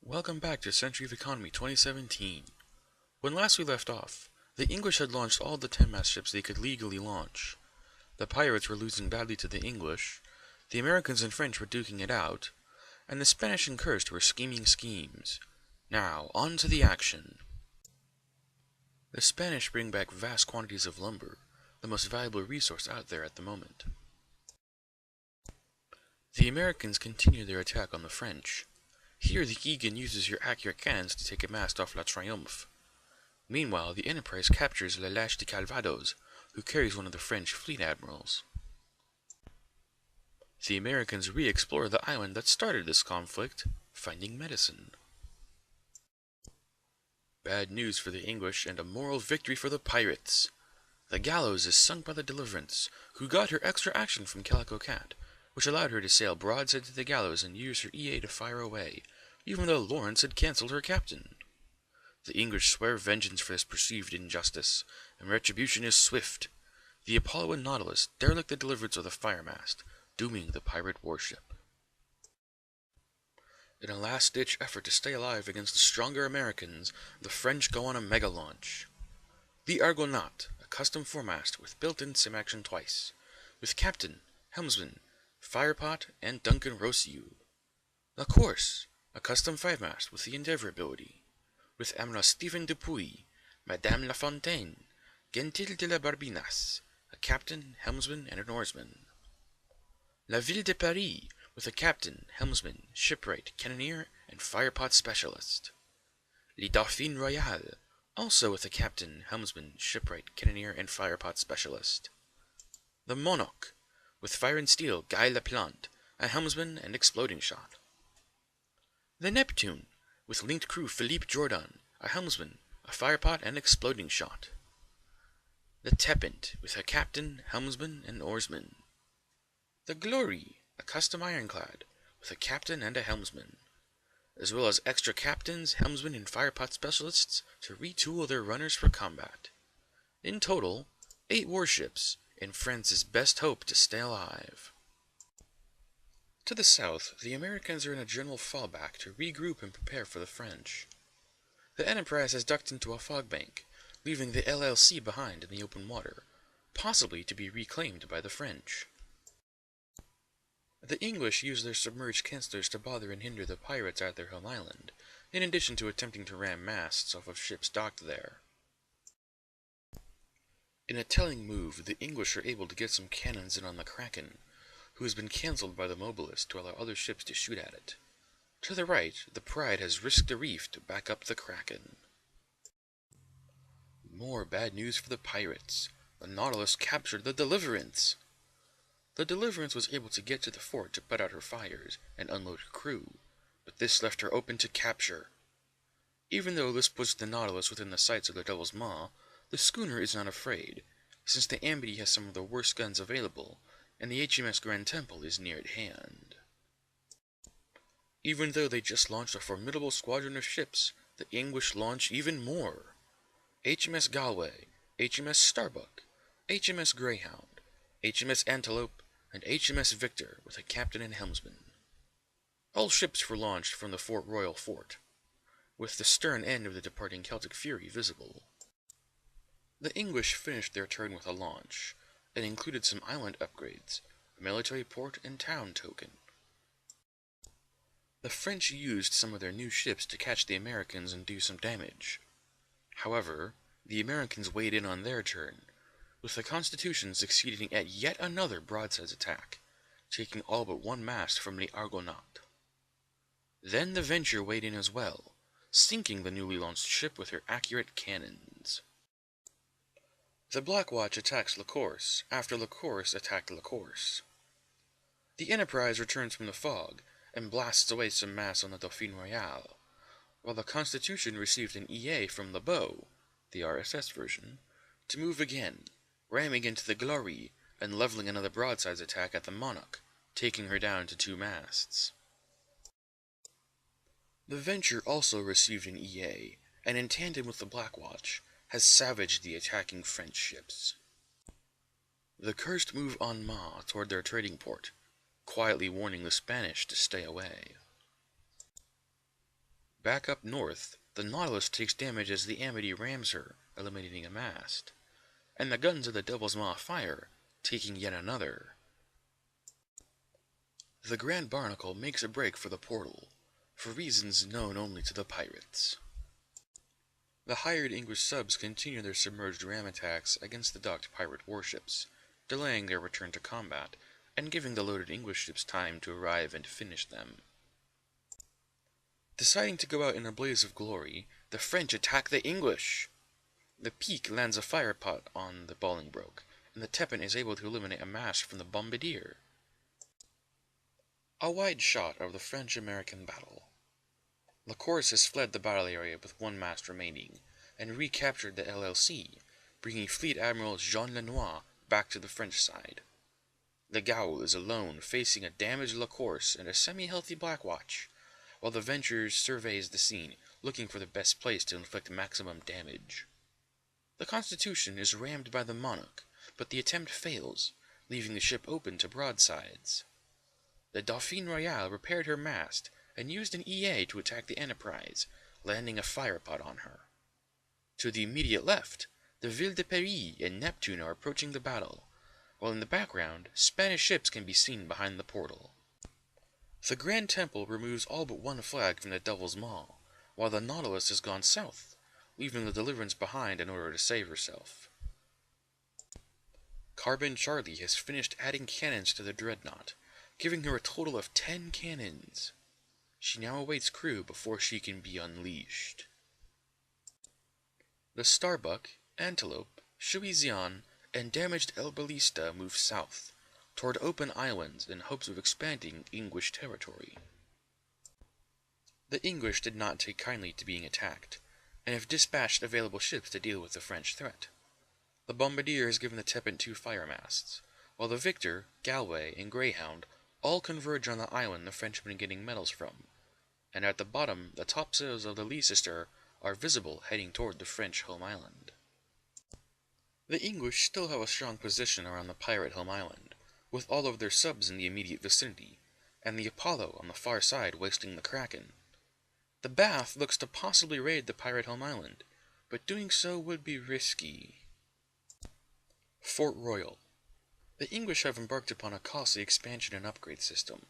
Welcome back to Century of Economy 2017. When last we left off, the English had launched all the 10-mast ships they could legally launch. The pirates were losing badly to the English, the Americans and French were duking it out, and the Spanish and Cursed were scheming schemes. Now, on to the action. The Spanish bring back vast quantities of lumber, the most valuable resource out there at the moment. The Americans continue their attack on the French. Here the Egan uses your accurate cannons to take a mast off La Triomphe. Meanwhile, the Enterprise captures Le Lâche de Calvados, who carries one of the French fleet admirals. The Americans re-explore the island that started this conflict, finding medicine. Bad news for the English and a moral victory for the pirates. The Gallows is sunk by the Deliverance, who got her extra action from Calico Cat, which allowed her to sail broadside to the Gallows and use her EA to fire away, even though Lawrence had cancelled her captain. The English swear vengeance for this perceived injustice, and retribution is swift. The Apollo and Nautilus derelict the Deliverance with a firemast, dooming the pirate warship. In a last-ditch effort to stay alive against the stronger Americans, the French go on a mega launch. The Argonaut, a custom foremast with built-in sim-action twice, with captain, helmsman, firepot, and Duncan Rossiu. La Course, a custom 5-mast with the Endeavour ability, with Admiral Stephen Dupuy, Madame La Fontaine, Gentil de la Barbinas, a captain, helmsman, and an oarsman. La Ville de Paris, with a captain, helmsman, shipwright, cannoneer, and firepot specialist. Le Dauphine Royale, also with a captain, helmsman, shipwright, cannoneer, and firepot specialist. The Monarch, with fire and steel, Guy Laplante, a helmsman and exploding shot. The Neptune, with linked crew Philippe Jourdan, a helmsman, a firepot, and exploding shot. The Tepint, with a captain, helmsman, and oarsman. The Glory, a custom ironclad, with a captain and a helmsman, as well as extra captains, helmsmen, and firepot specialists to retool their runners for combat. In total, 8 warships, and France's best hope to stay alive. To the south, the Americans are in a general fallback to regroup and prepare for the French. The Enterprise has ducked into a fog bank, leaving the LLC behind in the open water, possibly to be reclaimed by the French. The English use their submerged cancelers to bother and hinder the pirates at their home island, in addition to attempting to ram masts off of ships docked there. In a telling move, the English are able to get some cannons in on the Kraken, who has been cancelled by the Mobilist to allow other ships to shoot at it. To the right, the Pride has risked a reef to back up the Kraken. More bad news for the pirates. The Nautilus captured the Deliverance. The Deliverance was able to get to the fort to put out her fires and unload her crew, but this left her open to capture. Even though this puts the Nautilus within the sights of the Devil's Maw, the schooner is not afraid, since the Amity has some of the worst guns available, and the HMS Grand Temple is near at hand. Even though they just launched a formidable squadron of ships, the English launch even more. HMS Galway, HMS Starbuck, HMS Greyhound, HMS Antelope, and HMS Victor with a captain and helmsman. All ships were launched from the Fort Royal Fort, with the stern end of the departing Celtic Fury visible. The English finished their turn with a launch, and included some island upgrades, a military port and town token. The French used some of their new ships to catch the Americans and do some damage. However, the Americans weighed in on their turn, with the Constitution succeeding at yet another broadside attack, taking all but one mast from the Argonaut. Then the Venture weighed in as well, sinking the newly launched ship with her accurate cannons. The Black Watch attacks La Course after La Course attacked La Course. The Enterprise returns from the fog and blasts away some masts on the Dauphine Royale, while the Constitution received an EA from Le Beau, the RSS version, to move again, ramming into the Glory and leveling another broadside attack at the Monarch, taking her down to 2 masts. The Venture also received an EA, and in tandem with the Black Watch, has savaged the attacking French ships. The Cursed move en masse toward their trading port, quietly warning the Spanish to stay away. Back up north, the Nautilus takes damage as the Amity rams her, eliminating a mast, and the guns of the Devil's Maw fire, taking yet another. The Grand Barnacle makes a break for the portal, for reasons known only to the pirates. The hired English subs continue their submerged ram attacks against the docked pirate warships, delaying their return to combat, and giving the loaded English ships time to arrive and finish them. Deciding to go out in a blaze of glory, the French attack the English! The Peak lands a fire pot on the Bolingbroke, and the Teppan is able to eliminate a mast from the Bombardier. A wide shot of the French-American battle. La Course has fled the battle area with one mast remaining, and recaptured the LLC, bringing Fleet Admiral Jean Lenoir back to the French side. The Gaul is alone, facing a damaged La Course and a semi-healthy Blackwatch, while the Venture surveys the scene, looking for the best place to inflict maximum damage. The Constitution is rammed by the Monarch, but the attempt fails, leaving the ship open to broadsides. The Dauphine Royale repaired her mast and used an EA to attack the Enterprise, landing a firepot on her. To the immediate left, the Ville de Paris and Neptune are approaching the battle, while in the background, Spanish ships can be seen behind the portal. The Grand Temple removes all but one flag from the Devil's Maw, while the Nautilus has gone south, leaving the Deliverance behind in order to save herself. Carbon Charlie has finished adding cannons to the Dreadnought, giving her a total of 10 cannons. She now awaits crew before she can be unleashed. The Starbuck, Antelope, Shuizian, and damaged El Ballista move south, toward open islands in hopes of expanding English territory. The English did not take kindly to being attacked, and have dispatched available ships to deal with the French threat. The Bombardier has given the Teppan 2 fire masts, while the Victor, Galway, and Greyhound all converge on the island the Frenchmen are getting medals from, and at the bottom the topsails of the Leicester are visible heading toward the French home island. The English still have a strong position around the pirate home island, with all of their subs in the immediate vicinity, and the Apollo on the far side wasting the Kraken. The Bath looks to possibly raid the pirate home island, but doing so would be risky. Fort Royal. The English have embarked upon a costly expansion and upgrade system,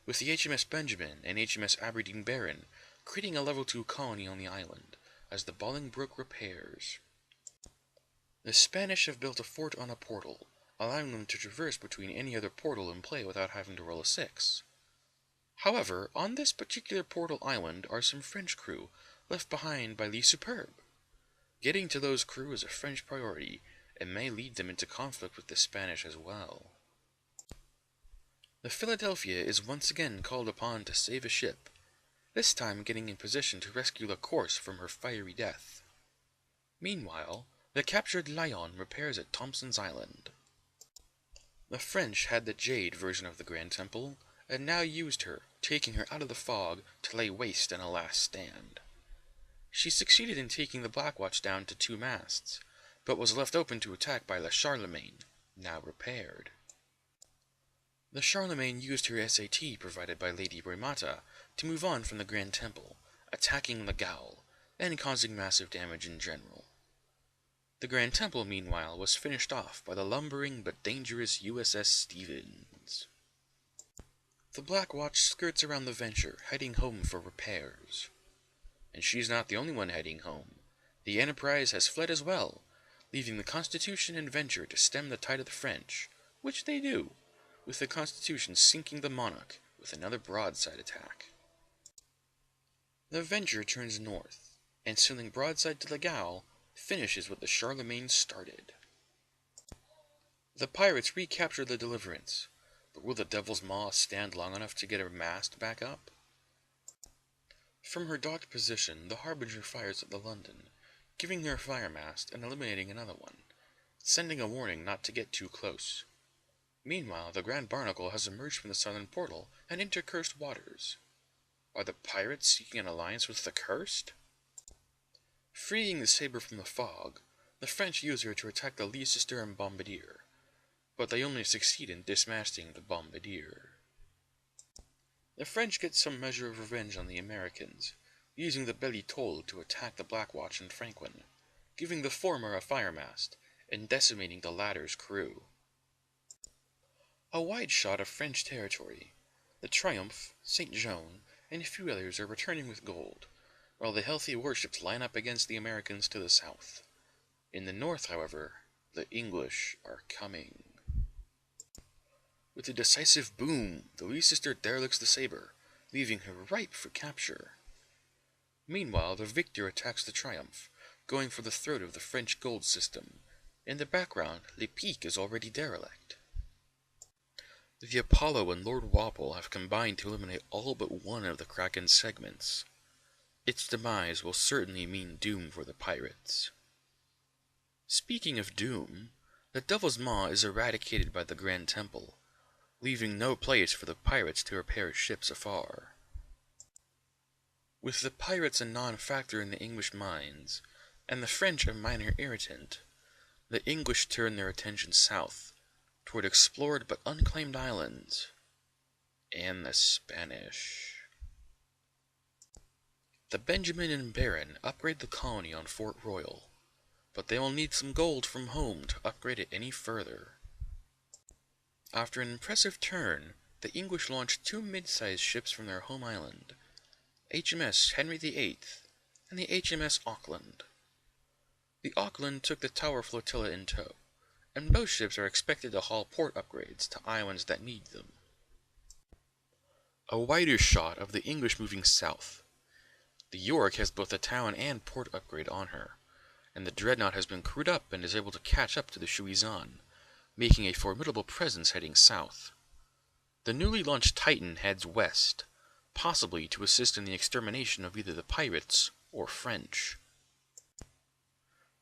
with the HMS Benjamin and HMS Aberdeen Baron creating a level 2 colony on the island, as the Bolingbroke repairs. The Spanish have built a fort on a portal, allowing them to traverse between any other portal in play without having to roll a 6. However, on this particular portal island are some French crew left behind by Le Superbe. Getting to those crew is a French priority, and may lead them into conflict with the Spanish as well. The Philadelphia is once again called upon to save a ship, this time getting in position to rescue La Course from her fiery death. Meanwhile, the captured Lion repairs at Thompson's Island. The French had the Jade version of the Grand Temple, and now used her, taking her out of the fog to lay waste in a last stand. She succeeded in taking the Blackwatch down to 2 masts, but was left open to attack by the Charlemagne, now repaired. The Charlemagne used her SAT provided by Lady Remata to move on from the Grand Temple, attacking the Gaul, and causing massive damage in general. The Grand Temple, meanwhile, was finished off by the lumbering but dangerous USS Stevens. The Blackwatch skirts around the Venture, heading home for repairs. And she's not the only one heading home. The Enterprise has fled as well, leaving the Constitution and Venture to stem the tide of the French, which they do, with the Constitution sinking the Monarch with another broadside attack. The Venture turns north, and sailing broadside to the Gaul, finishes what the Charlemagne started. The pirates recapture the Deliverance, but will the Devil's Maw stand long enough to get her mast back up? From her docked position, the Harbinger fires at the London, giving her a fire mast and eliminating another one, sending a warning not to get too close. Meanwhile, the Grand Barnacle has emerged from the southern portal and entered cursed waters. Are the pirates seeking an alliance with the Cursed? Freeing the Sabre from the fog, the French use her to attack the Leicester and Bombardier, but they only succeed in dismasting the Bombardier. The French get some measure of revenge on the Americans, using the Belly Toll to attack the Black Watch and Franklin, giving the former a firemast and decimating the latter's crew. A wide shot of French territory. The Triumph, St. Joan, and a few others are returning with gold, while the healthy warships line up against the Americans to the south. In the north, however, the English are coming. With a decisive boom, the Leicester derelicts the Sabre, leaving her ripe for capture. Meanwhile, the Victor attacks the Triumph, going for the throat of the French gold system. In the background, Le Pic is already derelict. The Apollo and Lord Walpole have combined to eliminate all but one of the Kraken's segments. Its demise will certainly mean doom for the pirates. Speaking of doom, the Devil's Maw is eradicated by the Grand Temple, leaving no place for the pirates to repair ships afar. With the pirates a non-factor in the English minds, and the French a minor irritant, the English turn their attention south, toward explored but unclaimed islands, and the Spanish. The Benjamin and Baron upgrade the colony on Fort Royal, but they will need some gold from home to upgrade it any further. After an impressive turn, the English launched two mid-sized ships from their home island, HMS Henry VIII and the HMS Auckland. The Auckland took the Tower Flotilla in tow, and both ships are expected to haul port upgrades to islands that need them. A wider shot of the English moving south. The York has both a town and port upgrade on her, and the Dreadnought has been crewed up and is able to catch up to the Shuizan, making a formidable presence heading south. The newly launched Titan heads west, possibly to assist in the extermination of either the pirates or French.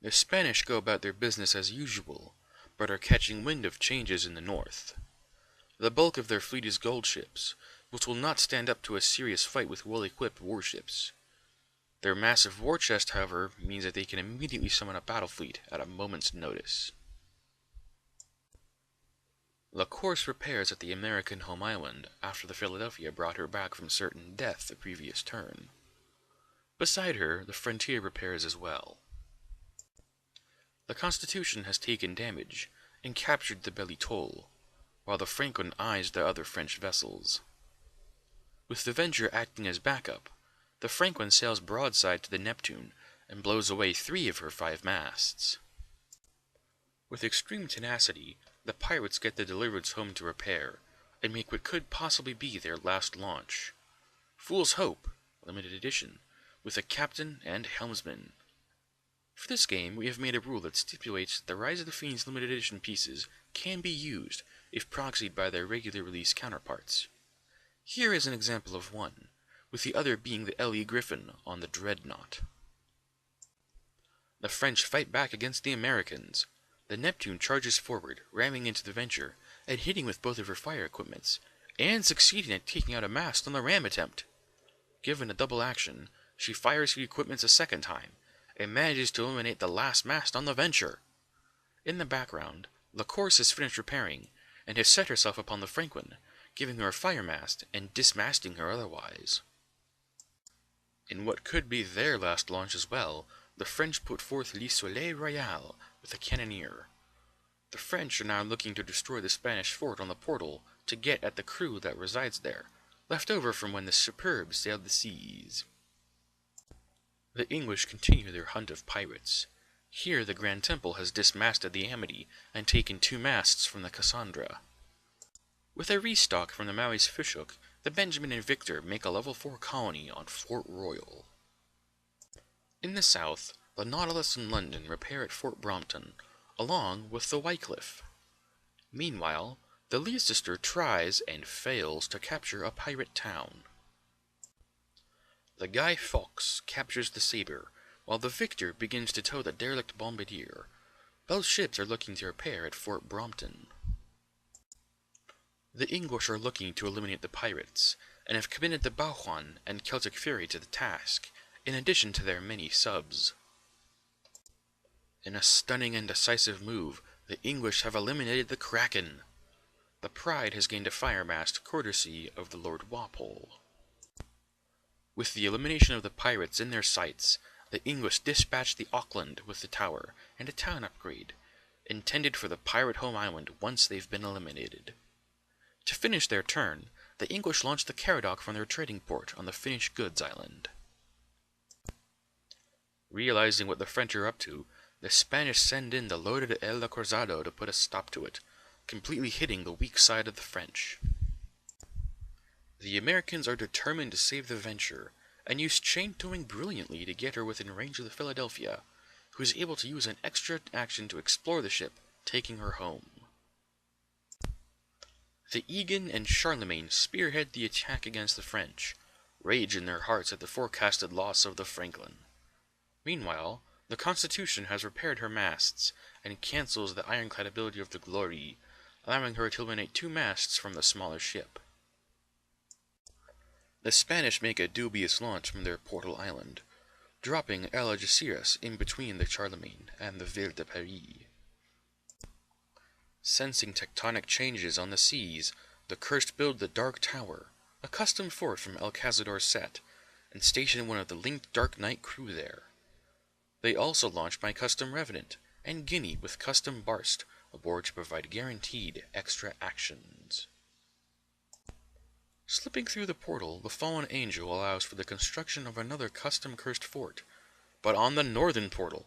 The Spanish go about their business as usual, but are catching wind of changes in the north. The bulk of their fleet is gold ships, which will not stand up to a serious fight with well-equipped warships. Their massive war chest, however, means that they can immediately summon a battle fleet at a moment's notice. La Course repairs at the American home island after the Philadelphia brought her back from certain death the previous turn. Beside her, the Frontier repairs as well. The Constitution has taken damage and captured the Belly Toll, while the Franklin eyes the other French vessels. With the Venture acting as backup, the Franklin sails broadside to the Neptune and blows away 3 of her 5 masts. With extreme tenacity, the pirates get the Deliverance home to repair, and make what could possibly be their last launch. Fool's Hope, limited edition, with a captain and helmsman. For this game, we have made a rule that stipulates that the Rise of the Fiends limited edition pieces can be used if proxied by their regular release counterparts. Here is an example of one, with the other being the L.E. Griffin on the Dreadnought. The French fight back against the Americans. The Neptune charges forward, ramming into the Venture, and hitting with both of her fire equipments, and succeeding at taking out a mast on the ram attempt. Given a double action, she fires her equipments a second time, and manages to eliminate the last mast on the Venture. In the background, La Course has finished repairing, and has set herself upon the Franklin, giving her a fire mast and dismasting her otherwise. In what could be their last launch as well, the French put forth Le Soleil Royal with a cannoneer. The French are now looking to destroy the Spanish fort on the Portal to get at the crew that resides there, left over from when the Superb sailed the seas. The English continue their hunt of pirates. Here the Grand Temple has dismasted the Amity and taken 2 masts from the Cassandra. With a restock from the Maui's fishhook, the Benjamin and Victor make a level 4 colony on Fort Royal. In the south, the Nautilus and London repair at Fort Brompton, along with the Wycliffe. Meanwhile, the Leicester tries and fails to capture a pirate town. The Guy Fawkes captures the Sabre, while the Victor begins to tow the derelict Bombardier. Both ships are looking to repair at Fort Brompton. The English are looking to eliminate the pirates, and have committed the Baujuan and Celtic Fury to the task, in addition to their many subs. In a stunning and decisive move, the English have eliminated the Kraken. The Pride has gained a fire mast courtesy of the Lord Walpole. With the elimination of the pirates in their sights, the English dispatched the Auckland with the tower and a town upgrade, intended for the pirate home island once they've been eliminated. To finish their turn, the English launched the Caradoc from their trading port on the Finnish Goods Island. Realizing what the French are up to, the Spanish send in the loaded El Acorazado to put a stop to it, completely hitting the weak side of the French. The Americans are determined to save the Venture, and use chain towing brilliantly to get her within range of the Philadelphia, who is able to use an extra action to explore the ship, taking her home. The Egan and Charlemagne spearhead the attack against the French, rage in their hearts at the forecasted loss of the Franklin. Meanwhile, the Constitution has repaired her masts, and cancels the ironclad ability of the Glory, allowing her to eliminate 2 masts from the smaller ship. The Spanish make a dubious launch from their portal island, dropping El Algeciras in between the Charlemagne and the Ville de Paris. Sensing tectonic changes on the seas, the Cursed build the Dark Tower, a custom fort from El Cazador's set, and station one of the linked Dark Knight crew there. They also launch my custom Revenant, and Guinea with custom Barst, aboard to provide guaranteed extra actions. Slipping through the portal, the Fallen Angel allows for the construction of another custom cursed fort, but on the northern portal.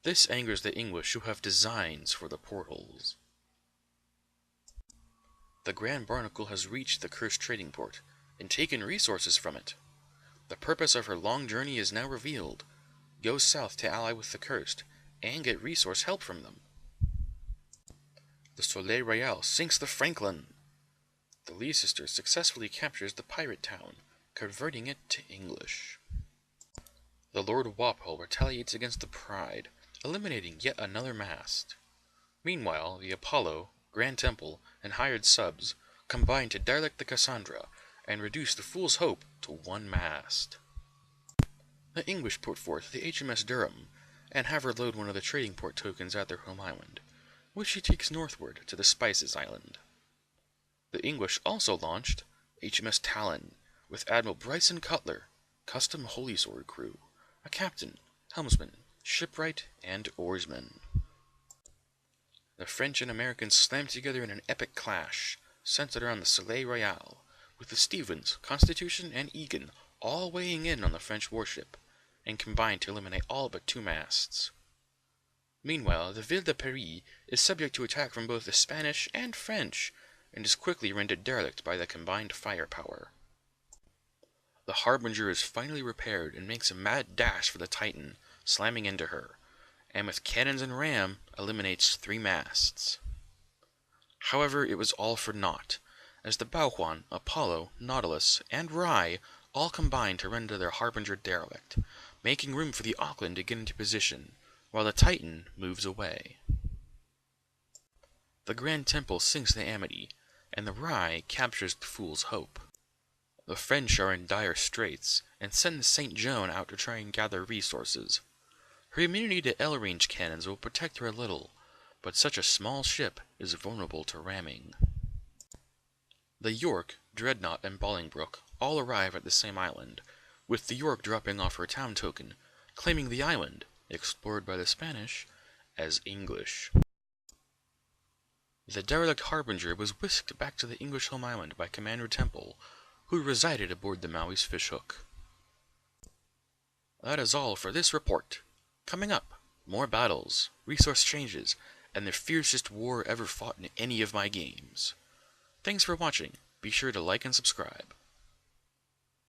This angers the English, who have designs for the portals. The Grand Barnacle has reached the cursed trading port, and taken resources from it. The purpose of her long journey is now revealed. Go south to ally with the cursed, and get resource help from them. The Soleil Royal sinks the Franklin. The Leicester successfully captures the pirate town, converting it to English. The Lord Walpole retaliates against the Pride, eliminating yet another mast. Meanwhile, the Apollo, Grand Temple, and hired subs combine to derelict the Cassandra and reduce the Fool's Hope to 1 mast. The English put forth the HMS Durham, and have her load one of the trading port tokens at their home island, which she takes northward to the Spices Island. The English also launched HMS Talon, with Admiral Bryson Cutler, custom Holy Sword crew, a captain, helmsman, shipwright, and oarsman. The French and Americans slammed together in an epic clash, centered around the Soleil Royal, with the Stevens, Constitution, and Egan all weighing in on the French warship, and combined to eliminate all but 2 masts. Meanwhile, the Ville de Paris is subject to attack from both the Spanish and French, and is quickly rendered derelict by the combined firepower. The Harbinger is finally repaired and makes a mad dash for the Titan, slamming into her, and with cannons and ram, eliminates 3 masts. However, it was all for naught, as the Bauhuan, Apollo, Nautilus, and Rye all combine to render their Harbinger derelict, making room for the Auckland to get into position, while the Titan moves away. The Grand Temple sinks the Amity, and the Rye captures the Fool's Hope. The French are in dire straits, and send the St. Joan out to try and gather resources. Her immunity to L-range cannons will protect her a little, but such a small ship is vulnerable to ramming. The York, Dreadnought, and Bolingbroke all arrive at the same island, with the York dropping off her town token, claiming the island, explored by the Spanish, as English. The derelict Harbinger was whisked back to the English home island by Commander Temple, who resided aboard the Maui's fishhook. That is all for this report. Coming up, more battles, resource changes, and the fiercest war ever fought in any of my games. Thanks for watching. Be sure to like and subscribe.